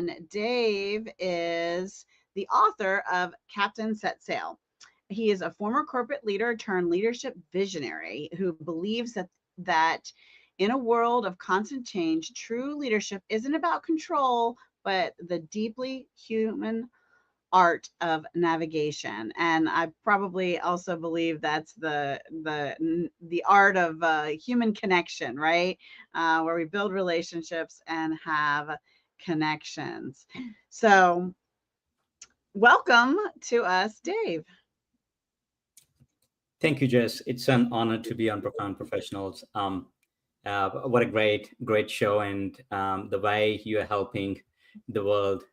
And Dave is the author of Captain Set Sail. He is a former corporate leader turned leadership visionary who believes that in a world of constant change, true leadership isn't about control, but the deeply human art of navigation. And I probably also believe that's the art of human connection, right? Where we build relationships and have connections. So welcome to us, Dave. Thank you, Jess. It's an honor to be on Profound Professionals. What a great show, and the way you are helping the world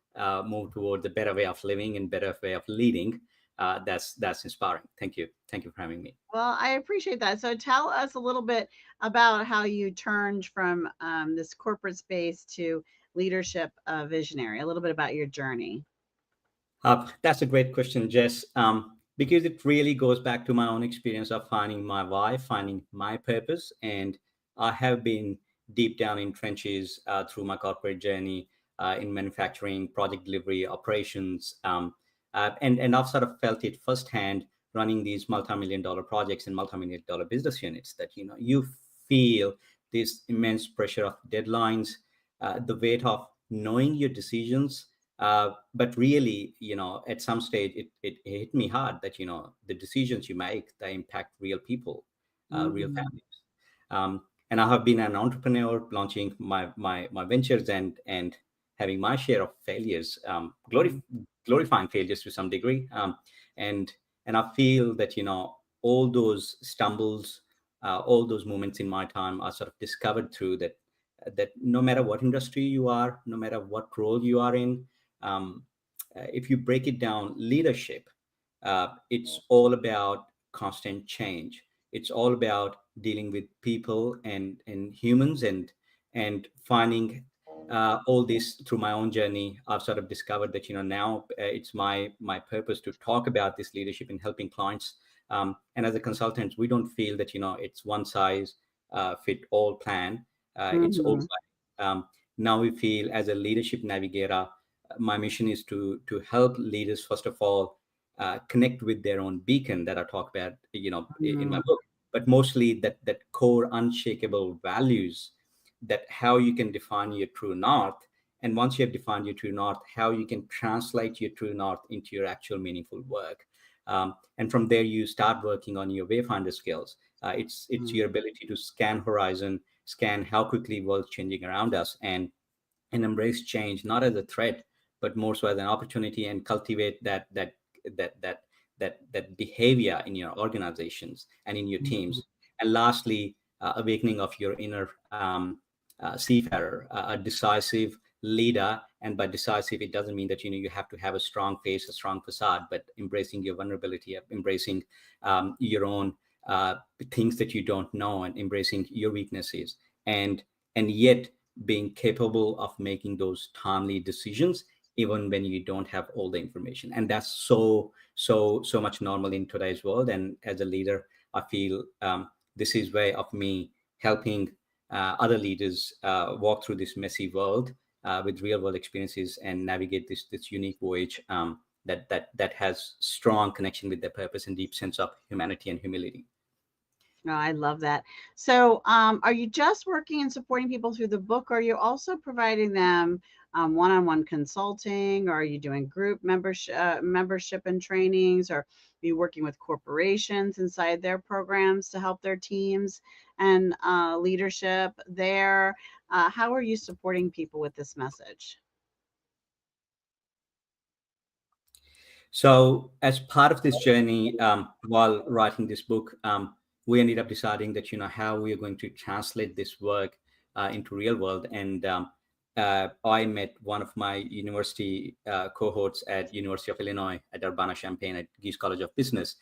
move towards a better way of living and better way of leading. That's inspiring. Thank you for having me. Well, I appreciate that. So tell us a little bit about how you turned from this corporate space to leadership visionary, a little bit about your journey. That's a great question, Jess. Because it really goes back to my own experience of finding my why, finding my purpose, and I have been deep down in trenches through my corporate journey in manufacturing, project delivery, operations, and I've sort of felt it firsthand running these multi-million dollar projects and multi-million dollar business units that you feel this immense pressure of deadlines, the weight of knowing your decisions, but really, at some stage, it hit me hard that, the decisions you make, they impact real people, real Mm, families. And I have been an entrepreneur launching my ventures and having my share of failures, mm, glorifying failures to some degree. And, and I feel that, all those stumbles, all those moments in my time are sort of discovered through that no matter what industry you are, no matter what role you are in, um, if you break it down, leadership, it's all about constant change. It's all about dealing with people and humans and finding all this through my own journey. I've sort of discovered that now it's my purpose to talk about this leadership in helping clients. And as a consultant, we don't feel that it's one size fit all plan. It's all mhm, now we feel as a leadership navigator, my mission is to help leaders first of all connect with their own beacon that I talk about, in my mhm, book, but mostly that core unshakable values, that how you can define your true north, and once you have defined your true north, how you can translate your true north into your actual meaningful work. And from there, you start working on your wayfinder skills. It's mhm, your ability to scan horizon, scan how quickly world's changing around us, and embrace change not as a threat but more so as an opportunity, and cultivate that that that behavior in your organizations and in your mhm. teams. And lastly, awakening of your inner seafarer, a decisive leader. And by decisive, it doesn't mean that you have to have a strong face, a strong facade, but embracing your vulnerability, embracing your own things that you don't know, and embracing your weaknesses, and yet being capable of making those timely decisions even when you don't have all the information. And that's so much normal in today's world. And as a leader, I feel this is way of me helping other leaders walk through this messy world with real world experiences and navigate this unique voyage, that has strong connection with their purpose and deep sense of humanity and humility. Oh, I love that. So, are you just working and supporting people through the book, or are you also providing them one-on-one consulting, or are you doing group membership and trainings, or are you working with corporations inside their programs to help their teams and leadership there? How are you supporting people with this message? So, as part of this journey, while writing this book, we ended up deciding that how we are going to translate this work into real world. And I met one of my university cohorts at University of Illinois at Urbana-Champaign at Geese College of Business.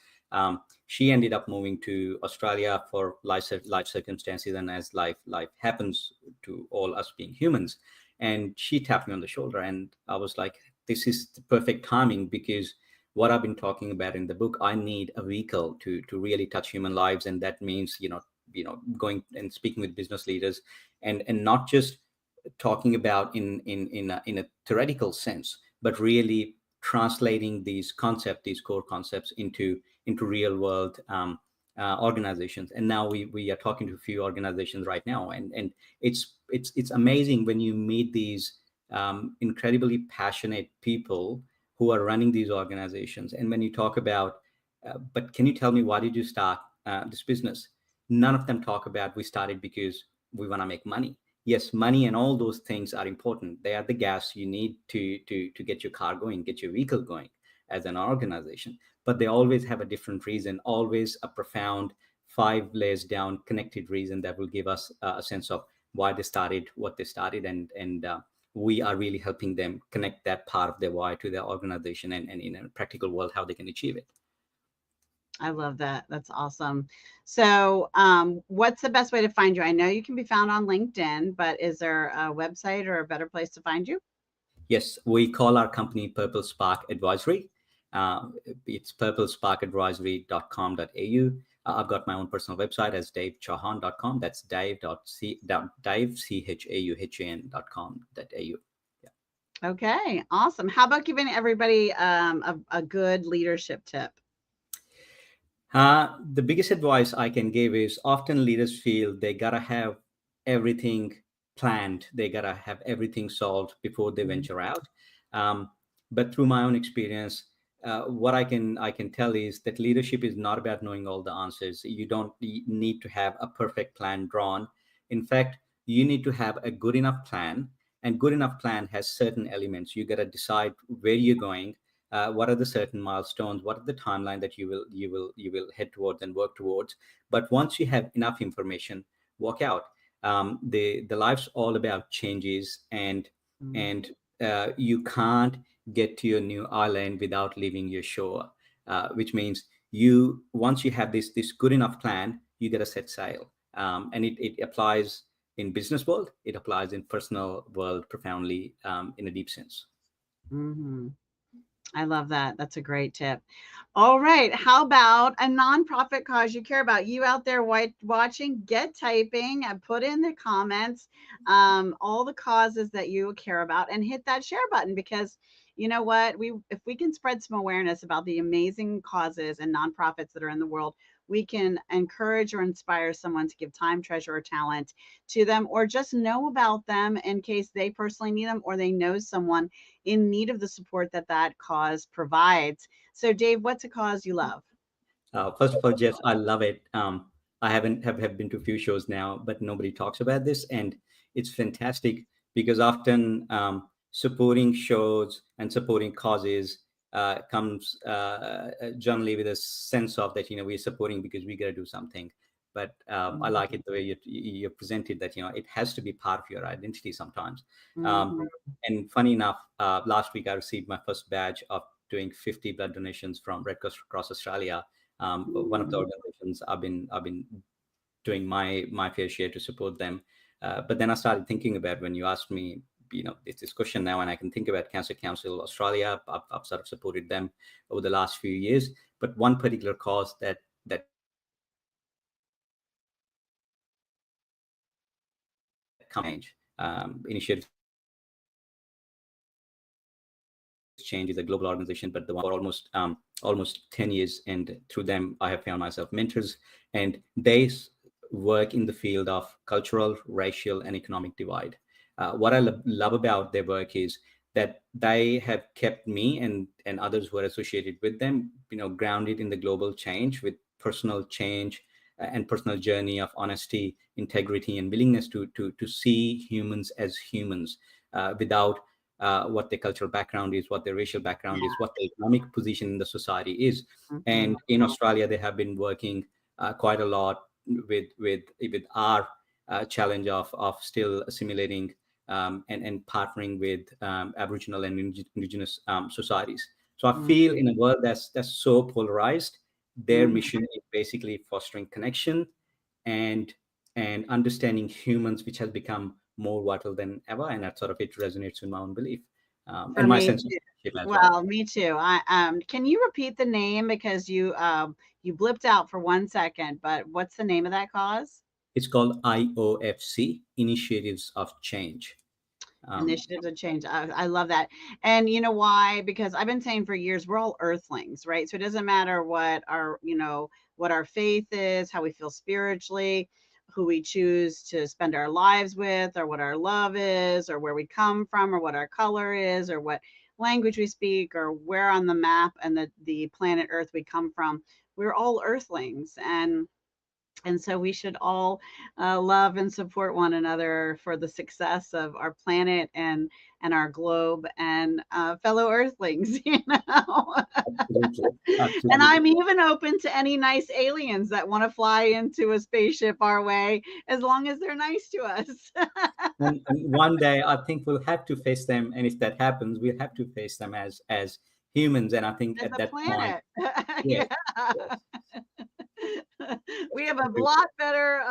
She ended up moving to Australia for life circumstances, and as life happens to all us being humans. And she tapped me on the shoulder, and I was like, "This is the perfect timing, because what I've been talking about in the book, I need a vehicle to really touch human lives." And that means going and speaking with business leaders, and not just talking about in a theoretical sense, but really translating these concepts, these core concepts, into real world organizations. And now we are talking to a few organizations right now, and it's amazing when you meet these incredibly passionate people who are running these organizations. And when you talk about, but can you tell me, why did you start this business? None of them talk about, we started because we want to make money. Yes, money and all those things are important. They are the gas you need to get your car going, get your vehicle going as an organization. But they always have a different reason, always a profound, five layers down connected reason that will give us a sense of why they started what they started. And we are really helping them connect that part of their why to their organization, and in a practical world how they can achieve it. I love that. That's awesome. So, what's the best way to find you? I know you can be found on LinkedIn, but is there a website or a better place to find you? Yes, we call our company Purple Spark Advisory. It's purplesparkadvisory.com.au. I've got my own personal website as davechauhan.com. That's dave.chauhan.com.au. Yeah. Okay, awesome. How about giving everybody a good leadership tip? The biggest advice I can give is, often leaders feel they gotta have everything planned, they gotta have everything solved before they Mm, venture out. Um, but through my own experience, what I can tell is that leadership is not about knowing all the answers. You don't need to have a perfect plan drawn. In fact, you need to have a good enough plan, and good enough plan has certain elements. You gotta decide where you're going, what are the certain milestones, what are the timeline that you will head towards and work towards. But once you have enough information, walk out. The life's all about changes, mm, and you can't get to your new island without leaving your shore, which means you once you have this good enough plan, you get to set sail. And it applies in business world, it applies in personal world profoundly, in a deep sense. mhm. I love that. That's a great tip. All right. How about a nonprofit cause you care about? You out there watching, get typing and put in the comments all the causes that you care about, and hit that share button, because you know what? If we can spread some awareness about the amazing causes and nonprofits that are in the world, we can encourage or inspire someone to give time, treasure, or talent to them, or just know about them in case they personally need them, or they know someone in need of the support that that cause provides. So, Dave, what's a cause you love? First of all, Jeff, I love it. I have been to a few shows now, but nobody talks about this, and it's fantastic because often supporting shows and supporting causes comes generally with a sense of that, we're supporting because we got to do something. But I like it the way you presented that, it has to be part of your identity sometimes. Um, Mhm. and funny enough, last week I received my first badge of doing 50 blood donations from Red Cross across Australia. One of the Mhm. organizations I've been doing my fair share to support them. But then I started thinking about, when you asked me, it's this question now, and I can think about Cancer Council Australia. I've sort of supported them over the last few years. But one particular cause that comes initiatives change is a global organization, but the one for almost 10 years. And through them, I have found myself mentors, and they work in the field of cultural, racial, and economic divide. What I love about their work is that they have kept me and others who are associated with them, grounded in the global change, with personal change and personal journey of honesty, integrity, and willingness to see humans as humans, without what their cultural background is, what their racial background is, what their economic position in the society is. Mhm. And in Australia, they have been working quite a lot with our challenge of still assimilating, and partnering with Aboriginal and Indigenous societies. So I feel, Mhm. in a world that's so polarized, their Mhm. mission is basically fostering connection and and understanding humans, which has become more vital than ever. And that sort of it resonates with my own belief, For and my me sense of too. leadership as well. Well, me too. I can you repeat the name, because you blipped out for 1 second, but what's the name of that cause? It's called IOFC, Initiatives of Change. Initiative to change. I love that. And you know why? Because I've been saying for years, we're all earthlings, right? So it doesn't matter what our, what our faith is, how we feel spiritually, who we choose to spend our lives with, or what our love is, or where we come from, or what our color is, or what language we speak, or where on the map and the planet Earth we come from. We're all earthlings. And so we should all love and support one another for the success of our planet and our globe and fellow Earthlings, Absolutely. And Absolutely. I'm even open to any nice aliens that want to fly into a spaceship our way, as long as they're nice to us. And one day I think we'll have to face them. And if that happens, we'll have to face them as humans. And I think As at a that point, planet. yes, Yeah. yes. We have a lot better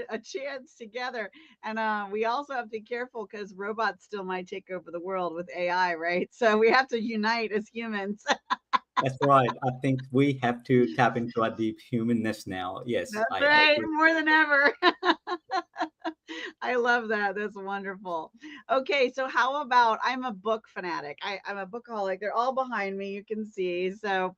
a chance together, and we also have to be careful because robots still might take over the world with AI, right? So we have to unite as humans. That's right. I think we have to tap into our deep humanness now. Yes, That's I right, agree. more than ever. I love that. That's wonderful. Okay, so how about I'm a book fanatic. I'm a bookaholic. They're all behind me. You can see. So,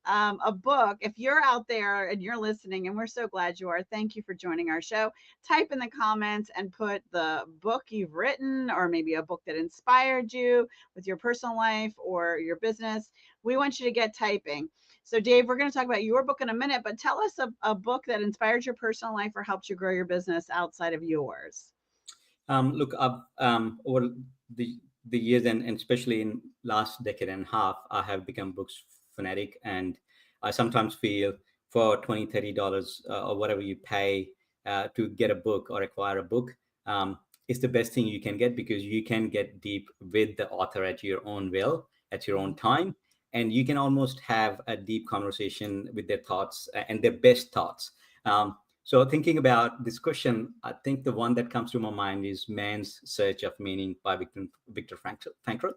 a book. If you're out there and you're listening, and we're so glad you are, thank you for joining our show. Type in the comments and put the book you've written, or maybe a book that inspired you with your personal life or your business. We want you to get typing. So, Dave, we're going to talk about your book in a minute, but tell us a book that inspired your personal life or helped you grow your business outside of yours. Look, I've over the the years, and especially in last decade and a half, I have become books fanatic, and I sometimes feel for $20, $30 or whatever you pay to get a book or acquire a book, is the best thing you can get, because you can get deep with the author at your own will, at your own time, and you can almost have a deep conversation with their thoughts and their best thoughts. So thinking about this question, I think the one that comes to my mind is Man's Search of Meaning by Viktor Frankl.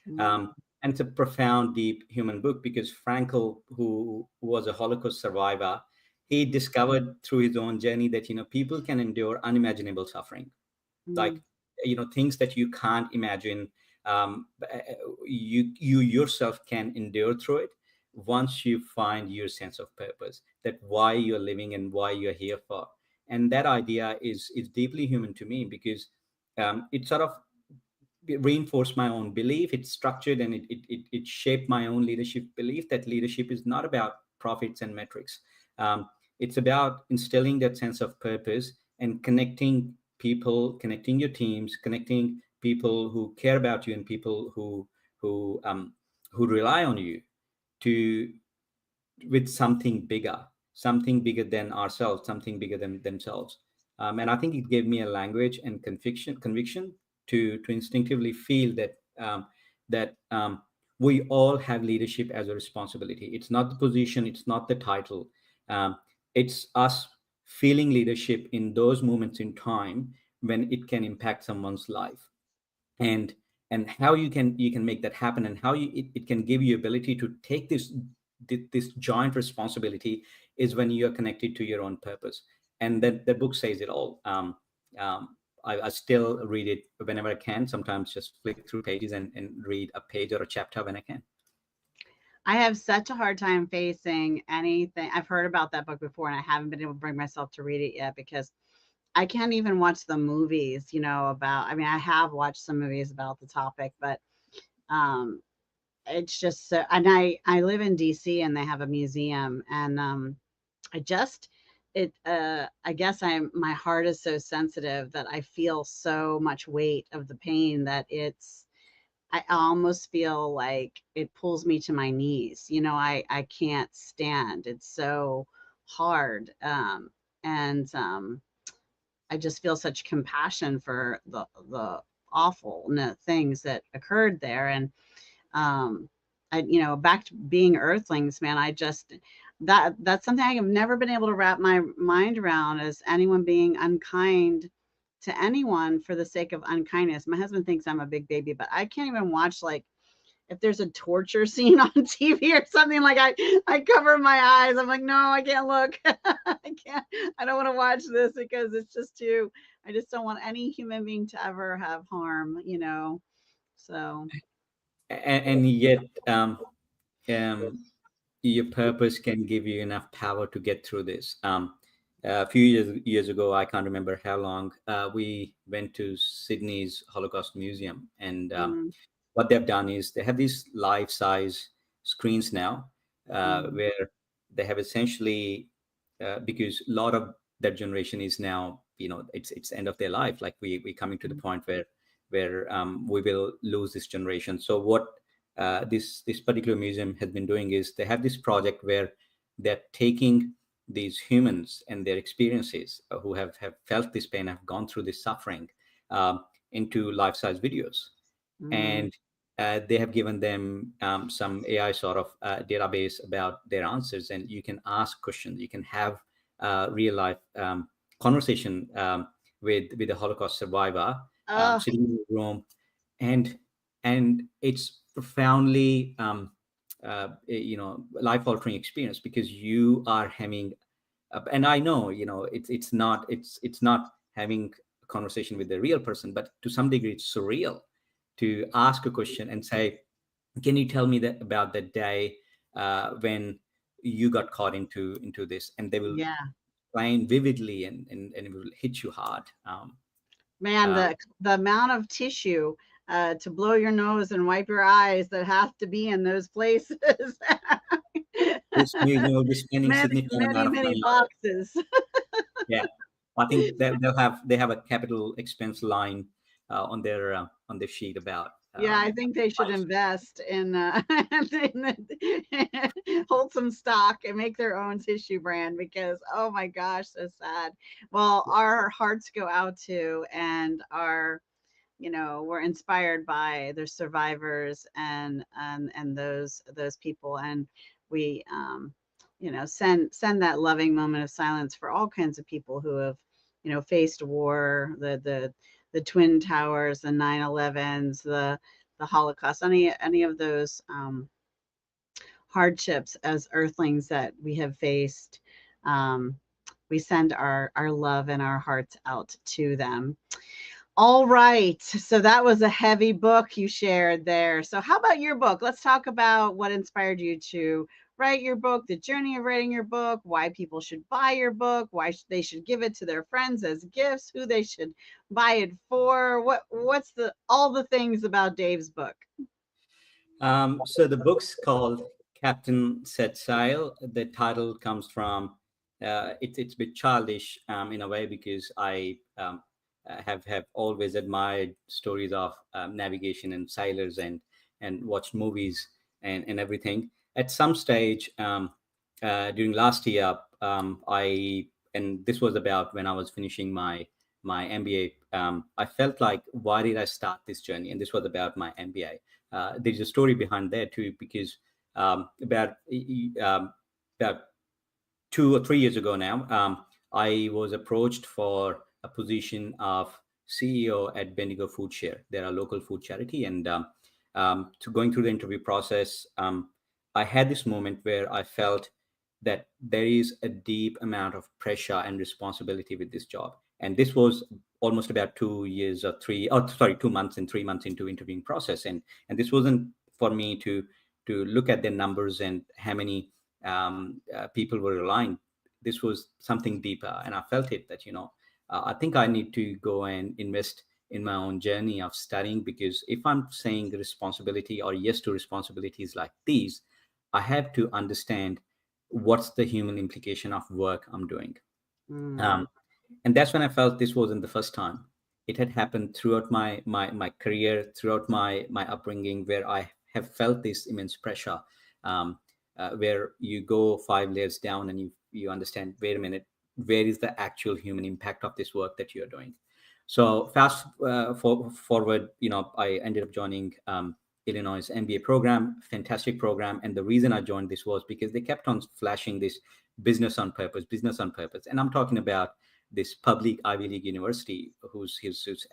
Mm, Um, and it's a profound, deep human book, because Frankl, who was a Holocaust survivor, he discovered through his own journey that, people can endure unimaginable suffering, like, mm, things that you can't imagine. You yourself can endure through it once you find your sense of purpose, that why you're living and why you're here for. And that idea is deeply human to me, because it sort of reinforced my own belief. It structured, and it shaped my own leadership belief, that leadership is not about profits and metrics. It's about instilling that sense of purpose and connecting people, connecting your teams, connecting people who care about you, and people who who rely on you to with something bigger than ourselves, something bigger than themselves. And I think it gave me a language and conviction to instinctively feel that we all have leadership as a responsibility. It's not the position, it's not the title. Um, it's us feeling leadership in those moments in time when it can impact someone's life, and how you can make that happen, and how it can give you ability to take this joint responsibility, is when you are connected to your own purpose. And that the book says it all. I still read it whenever I can, sometimes just flick through pages and read a page or a chapter when I can. I have such a hard time facing anything. I've heard about that book before, and I haven't been able to bring myself to read it yet because I can't even watch the movies, about. I mean, I have watched some movies about the topic, but um, it's just so. And I live in DC, and they have a museum, and I just I guess my heart is so sensitive that I feel so much weight of the pain that I almost feel like it pulls me to my knees. I can't stand. It's so hard. And I just feel such compassion for the awful things that occurred there. And back to being earthlings, man, that's something I have never been able to wrap my mind around, is anyone being unkind to anyone for the sake of unkindness. My husband thinks I'm a big baby, but I can't even watch like if there's a torture scene on TV or something, like I cover my eyes. I'm like, no, I can't look. I can't. I don't want to watch this because it's just too. I just don't want any human being to ever have harm. So And yet, um, your purpose can give you enough power to get through this. A few years ago, I can't remember how long, we went to Sydney's Holocaust Museum, and mm, what they've done is they have these life-size screens now, mm, where they have essentially, because a lot of that generation is now, it's end of their life. Like we coming to the mm, point where we will lose this generation. So what this particular museum has been doing is they have this project where they're taking these humans and their experiences, who have felt this pain, have gone through this suffering, into life-size videos. mm, And they have given them some AI sort of database about their answers, and you can ask questions. You can have real life conversation with a Holocaust survivor, uh, sitting in the room, and it's profoundly life altering experience, because you are having, and I know, it's not having a conversation with the real person, but to some degree it's surreal to ask a question and say, can you tell me that about the day when you got caught into this, and they will yeah. explain vividly, and it will hit you hard. Man, uh, the amount of tissue to blow your nose and wipe your eyes that have to be in those places. this museum will be spending Many, significant many, amount of many money on it. boxes. Yeah, I think that they have a capital expense line on their sheet about Yeah, I think they should price. invest in, hold some stock and make their own tissue brand because, oh my gosh, so sad. Well, our hearts go out to and we're inspired by the survivors and those people, and we send that loving moment of silence for all kinds of people who have faced war, the twin towers, the 9/11s, the Holocaust, any of those hardships as earthlings that we have faced. um, we send our love and our hearts out to them. All right. So that was a heavy book you shared there. So, how about your book? Let's talk about what inspired you to write your book, the journey of writing your book, why people should buy your book, why they should give it to their friends as gifts, who they should buy it for. What's all the things about Dave's book? So the book's called Captain Set Sail. The title comes from, it's a bit childish in a way, because I have always admired stories of navigation and sailors, and watched movies and everything. At some stage during last year, and this was about when I was finishing my MBA. I felt like, why did I start this journey? And this was about my MBA. There's a story behind there too, because about 2 or 3 years ago now, I was approached for a position of CEO at Bendigo Food Share. They're a local food charity, and to going through the interview process, I had this moment where I felt that there is a deep amount of pressure and responsibility with this job. And this was almost about 2 years or three, oh sorry, 2 months and 3 months into interviewing process, and this wasn't for me to look at the numbers and how many people were relying. This was something deeper, and I felt it that I think I need to go and invest in my own journey of studying, because if I'm saying responsibility or yes to responsibilities like these, I have to understand what's the human implication of work I'm doing. Mm, Um, and that's when I felt this wasn't the first time. It had happened throughout my career, throughout my upbringing, where I have felt this immense pressure, um, where you go 5 layers down and you understand, wait a minute, where is the actual human impact of this work that you're doing? So fast forward, I ended up joining Illinois MBA program, fantastic program. And the reason I joined this was because they kept on flashing this business on purpose. And I'm talking about this public Ivy League university who's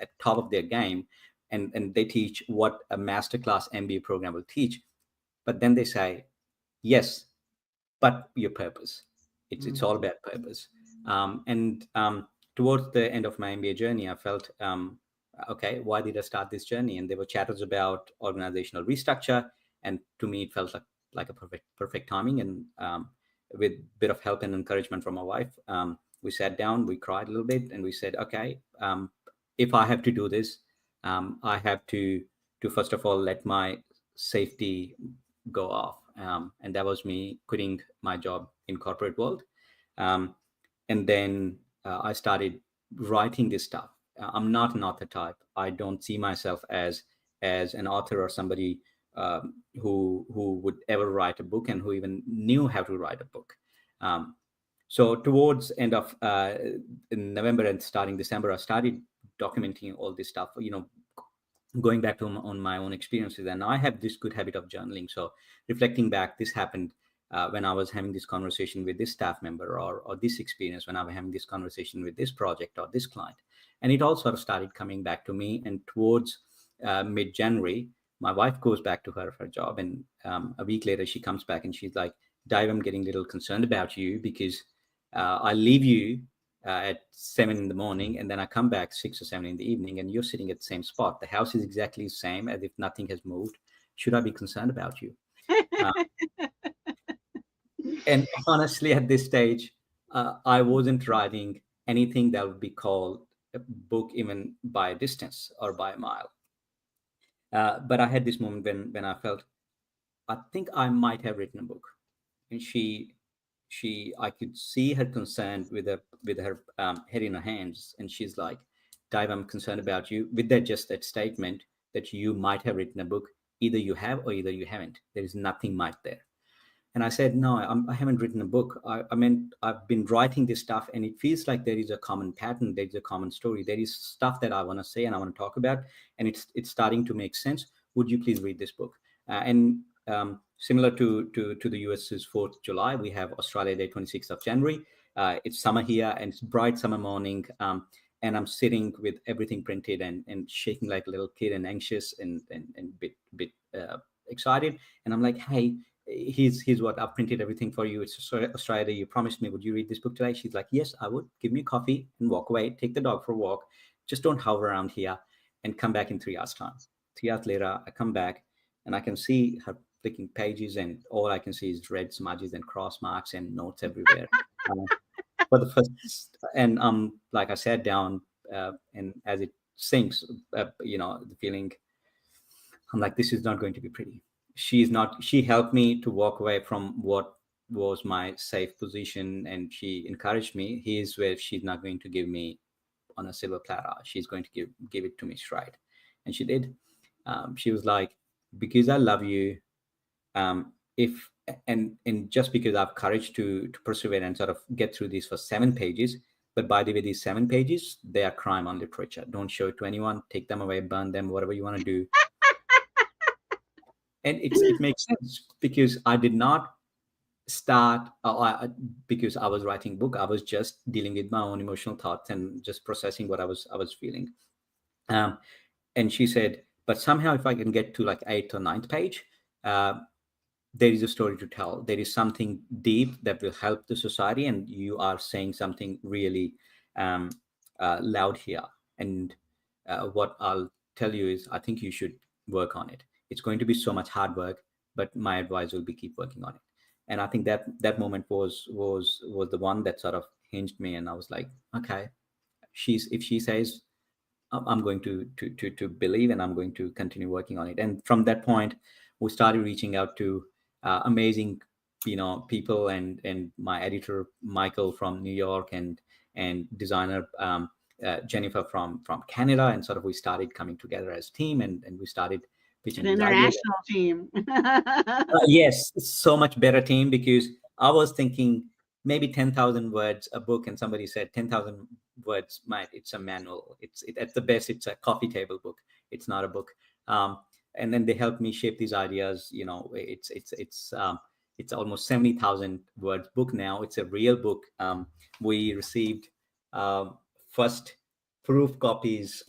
at top of their game. and they teach what a masterclass MBA program will teach. But then they say, yes, but your purpose. It's all Mhm. about purpose. And towards the end of my MBA journey, I felt, okay, why did I start this journey? And there were chatters about organizational restructure, and to me, it felt like a perfect timing. And with a bit of help and encouragement from my wife, we sat down, we cried a little bit, and we said, okay, if I have to do this, I have to first of all let my safety go off, and that was me quitting my job in corporate world. um, and then I started writing this stuff. I'm not an author type. I don't see myself as an author or somebody who would ever write a book and who even knew how to write a book. um, so towards end of in November and starting December, I started documenting all this stuff, going back to on my own experiences. And I have this good habit of journaling. So reflecting back, this happened when I was having this conversation with this staff member, or this experience when I was having this conversation with this project or this client. And it all sort of started coming back to me. And towards mid-January, my wife goes back to her job. And a week later, she comes back and she's like, Dave, I'm getting a little concerned about you, because I leave you at 7 in the morning, and then I come back 6 or 7 in the evening, and you're sitting at the same spot. The house is exactly the same, as if nothing has moved. Should I be concerned about you? Uh, and honestly, at this stage, I wasn't writing anything that would be called a book, even by a distance or by a mile. But I had this moment when I felt, I think I might have written a book. And she I could see her concern with her head in her hands, and she's like, Dave, I'm concerned about you, with that statement that you might have written a book. Either you have or either you haven't. There is nothing might there. And I said, no, I haven't written a book. I mean, I've been writing this stuff, and it feels like there is a common pattern. There's a common story. There is stuff that I want to say and I want to talk about, and it's starting to make sense. Would you please read this book? And similar to the US's 4th of July, we have Australia Day, 26th of January. It's summer here, and it's bright summer morning. And I'm sitting with everything printed, and shaking like a little kid, and anxious, and bit excited. And I'm like, hey, here's what I've printed everything for you. It's Australia Day. You promised me, would you read this book today? She's like, yes, I would. Give me a coffee and walk away. Take the dog for a walk. Just don't hover around here, and come back in 3 hours time. 3 hours later, I come back, and I can see her flicking pages, and all I can see is red smudges and cross marks and notes everywhere. Uh, for the first, and like I sat down, and as it sinks, the feeling, I'm like, this is not going to be pretty. She's not, she helped me to walk away from what was my safe position, and she encouraged me. Here's where she's not going to give me on a silver platter. She's going to give it to me straight. And she did. She was like, because I love you, if and just because I have courage to persevere and sort of get through these for 7 pages. But by the way, these 7 pages, they are crime on literature. Don't show it to anyone. Take them away, burn them, whatever you want to do. And it makes sense, because I did not start because I was writing book. I was just dealing with my own emotional thoughts and just processing what I was feeling. Um, and she said, but somehow if I can get to like 8th or 9th page, uh, there is a story to tell. There is something deep that will help the society, and you are saying something really um, loud here. And what I'll tell you is, I think you should work on it. It's going to be so much hard work, but my advice will be keep working on it. And I think that moment was the one that sort of hinged me, and I was like, okay, if she says, I'm going to believe, and I'm going to continue working on it. And from that point, we started reaching out to amazing, people, and my editor Michael from New York, and designer Jennifer from Canada, and sort of we started coming together as a team, and we started An pitching these ideas. international team. Yes, so much better team, because I was thinking maybe 10,000 words a book, and somebody said 10,000 words, might it's a manual. At the best, it's a coffee table book. It's not a book. And then they helped me shape these ideas. It's almost 70,000 words book now. It's a real book. We received first proof copies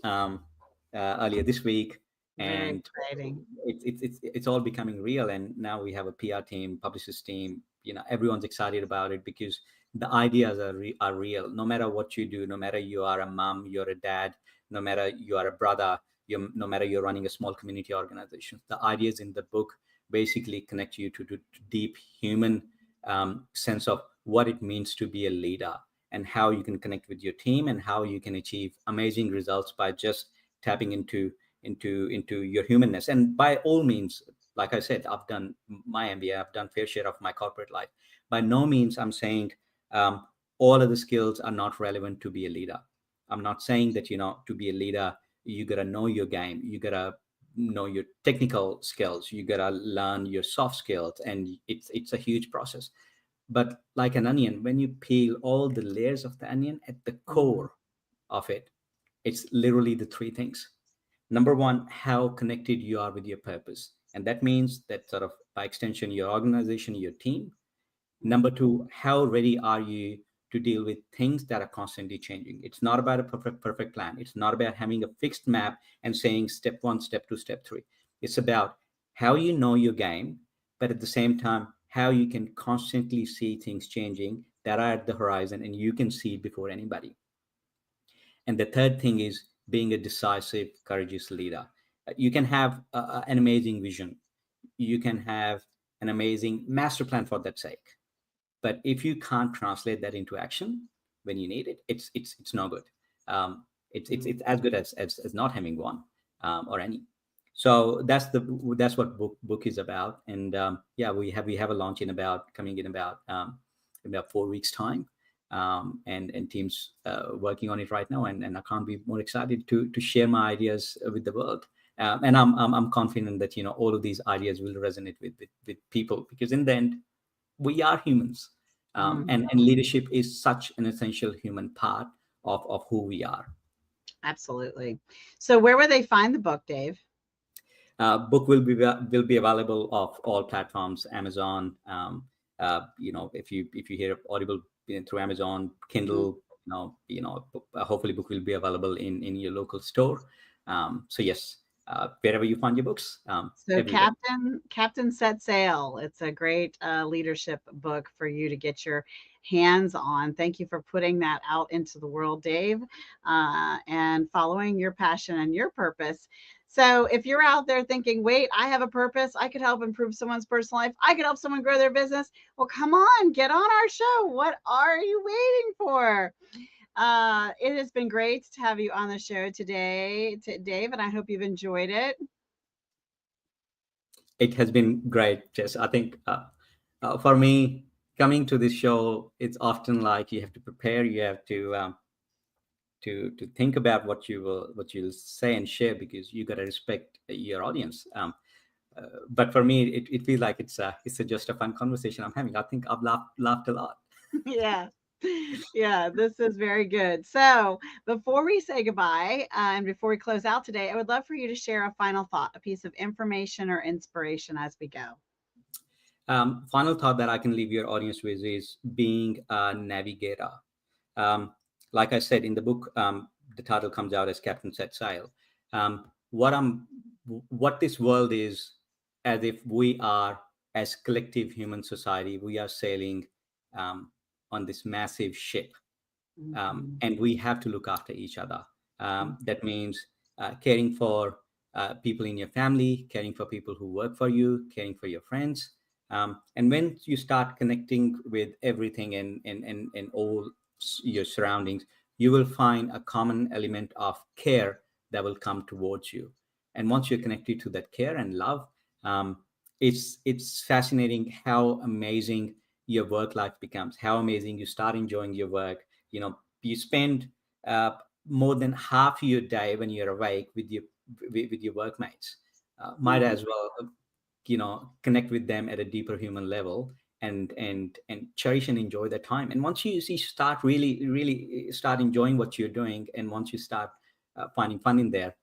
earlier this week, Very and exciting. it's all becoming real. And now we have a PR team, publicist team. Everyone's excited about it because the ideas are real. No matter what you do, no matter you are a mom, you're a dad, no matter you are a brother, no matter you're running a small community organization, the ideas in the book basically connect you to deep human sense of what it means to be a leader, and how you can connect with your team, and how you can achieve amazing results by just tapping into your humanness. And by all means, like I said, I've done my MBA, I've done fair share of my corporate life. By no means I'm saying um, all of the skills are not relevant to be a leader. I'm not saying that to be a leader you gotta know your game, you gotta know your technical skills, you gotta learn your soft skills, and it's a huge process. But like an onion, when you peel all the layers of the onion, at the Mhm. core of it, it's literally the three things. Number one, how connected you are with your purpose. And that means that, sort of by extension, your organization, your team. Number two, how ready are you to deal with things that are constantly changing? It's not about a perfect plan. It's not about having a fixed map and saying step one, step two, step three. It's about how you know your game, but at the same time, how you can constantly see things changing that are at the horizon and you can see it before anybody. And the third thing is being a decisive, courageous leader. You can have an amazing vision, you can have an amazing master plan for that sake. But if you can't translate that into action when you need it, it's no good. It's as good as not having one, or any. So that's what book is about. And yeah, we have a launch coming in about 4 weeks time, and teams working on it right now. And I can't be more excited to share my ideas with the world. And I'm confident that all of these ideas will resonate with people, because in the end we are humans, Mhm. and leadership is such an essential human part of who we are. Absolutely. So where would they find the book, Dave? Book will be available of all platforms, Amazon. If you hear Audible through Amazon, Mhm. Kindle, hopefully book will be available in your local store. So yes, wherever you find your books, So everywhere. Captain Set Sail. It's a great leadership book for you to get your hands on. Thank you for putting that out into the world, Dave, and following your passion and your purpose. So if you're out there thinking, wait, I have a purpose, I could help improve someone's personal life, I could help someone grow their business. Well, come on, get on our show. What are you waiting for? It has been great to have you on the show today, Dave, and I hope you've enjoyed it. It has been great, Jess. I think for me, coming to this show, it's often like you have to prepare, you have to think about what you'll say and share, because you got to respect your audience. But for me, it feels like it's just a fun conversation I'm having. I think I've laughed a lot. Yeah. Yeah, this is very good. So, before we say goodbye, and before we close out today, I would love for you to share a final thought, a piece of information or inspiration as we go. Final thought that I can leave your audience with is being a navigator. Um, like I said in the book, the title comes out as Captain Set Sail. What this world is, as if we are, as collective human society, we are sailing um, on this massive ship, Mhm. and we have to look after each other. That means caring for people in your family, caring for people who work for you, caring for your friends. And when you start connecting with everything and all your surroundings, you will find a common element of care that will come towards you. And once you're connected to that care and love, um, it's fascinating how amazing your work life becomes, how amazing you start enjoying your work. You spend uh, more than half your day when you're awake with your workmates. Might Mhm. as well connect with them at a deeper human level, and cherish and enjoy the time. And once you start really start enjoying what you're doing, and once you start finding fun in there,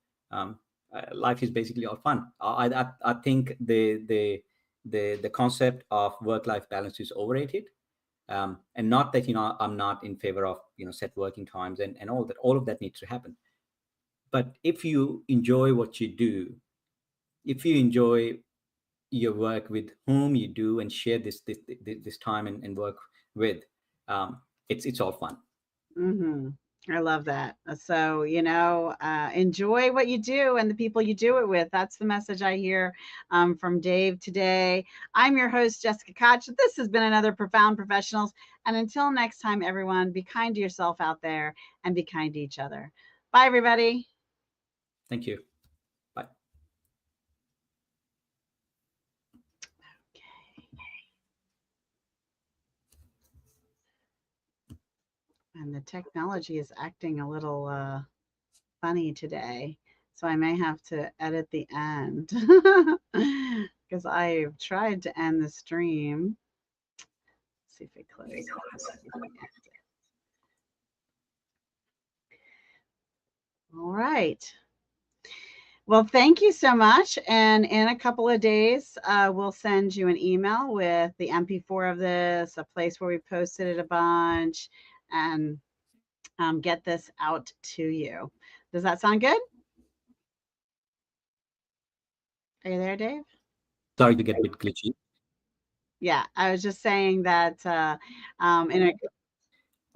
life is basically all fun. I think the concept of work life balance is overrated. And not that I'm not in favor of set working times and all that. All of that needs to happen. But if you enjoy what you do, if you enjoy your work with whom you do and share this time and work with, it's all fun. Mhm. I love that. So, enjoy what you do and the people you do it with. That's the message I hear from Dave today. I'm your host, Jessica Koch. This has been another Profound Professionals. And until next time, everyone, be kind to yourself out there and be kind to each other. Bye, everybody. Thank you. Bye. And the technology is acting a little funny today. So I may have to edit the end because I've tried to end the stream. Let's see if it closes. All right. Well, thank you so much. And in a couple of days, we'll send you an email with the MP4 of this, a place where we posted it a bunch, and get this out to you. Does that sound good? Are you there, Dave? Sorry to get a bit glitchy. Yeah, I was just saying that in a,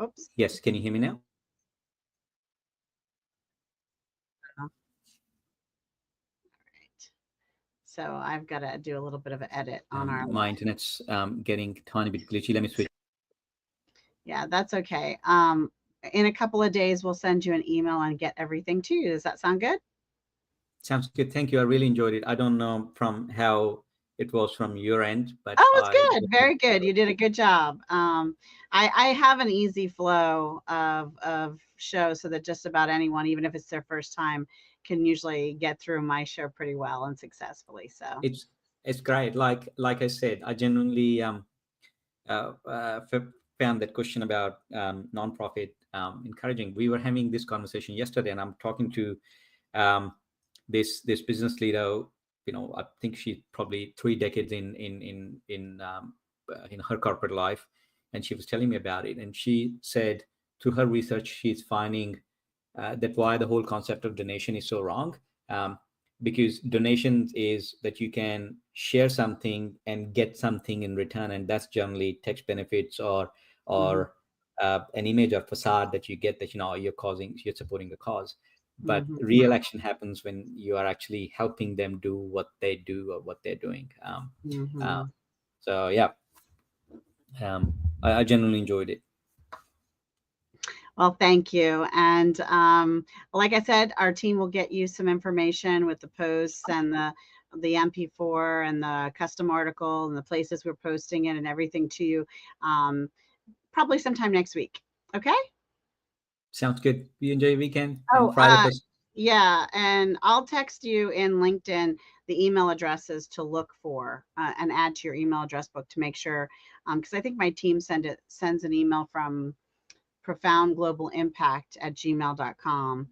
oops. Yes, can you hear me now? So I've got to do a little bit of an edit on our. My internet's getting a tiny bit glitchy. Let me switch. Yeah, that's okay. In a couple of days, we'll send you an email and get everything to you. Does that sound good? Sounds good. Thank you. I really enjoyed it. I don't know from how it was from your end, but Oh, it's good. Very good. You did a good job. I have an easy flow of shows so that just about anyone, even if it's their first time, can usually get through my show pretty well and successfully. So it's great. Like I said, I genuinely found that question about nonprofit encouraging. We were having this conversation yesterday, and I'm talking to um, this business leader. I think she's probably 3 decades in her corporate life, and she was telling me about it. And she said, through her research, she's finding that why the whole concept of donation is so wrong. Because donations is that you can share something and get something in return, and that's generally tax benefits or mm-hmm. or an image or facade that you get, that you're supporting a cause. But Mm-hmm. real action happens when you are actually helping them do what they do or what they're doing. Mm-hmm. So yeah, I genuinely enjoyed it. Well, thank you. And like I said, our team will get you some information with the posts and the MP4 and the custom article and the places we're posting it and everything to you probably sometime next week. Okay? Sounds good. You enjoy your weekend Oh, and Friday first. yeah. And I'll text you in LinkedIn the email addresses to look for and add to your email address book to make sure, because I think my team sends an email from profoundglobalimpact@gmail.com.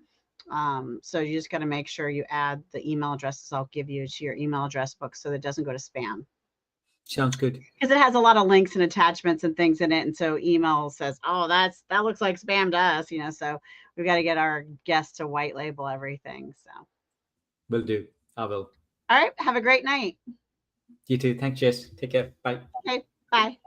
So you just got to make sure you add the email addresses I'll give you to your email address book so that it doesn't go to spam. Sounds good. Because it has a lot of links and attachments and things in it. And so email says, oh, that looks like spam to us, so we've got to get our guests to white label everything. So Will do. I will. all right, have a great night. You too. Thanks, Jess. Take care. Bye. Okay, bye.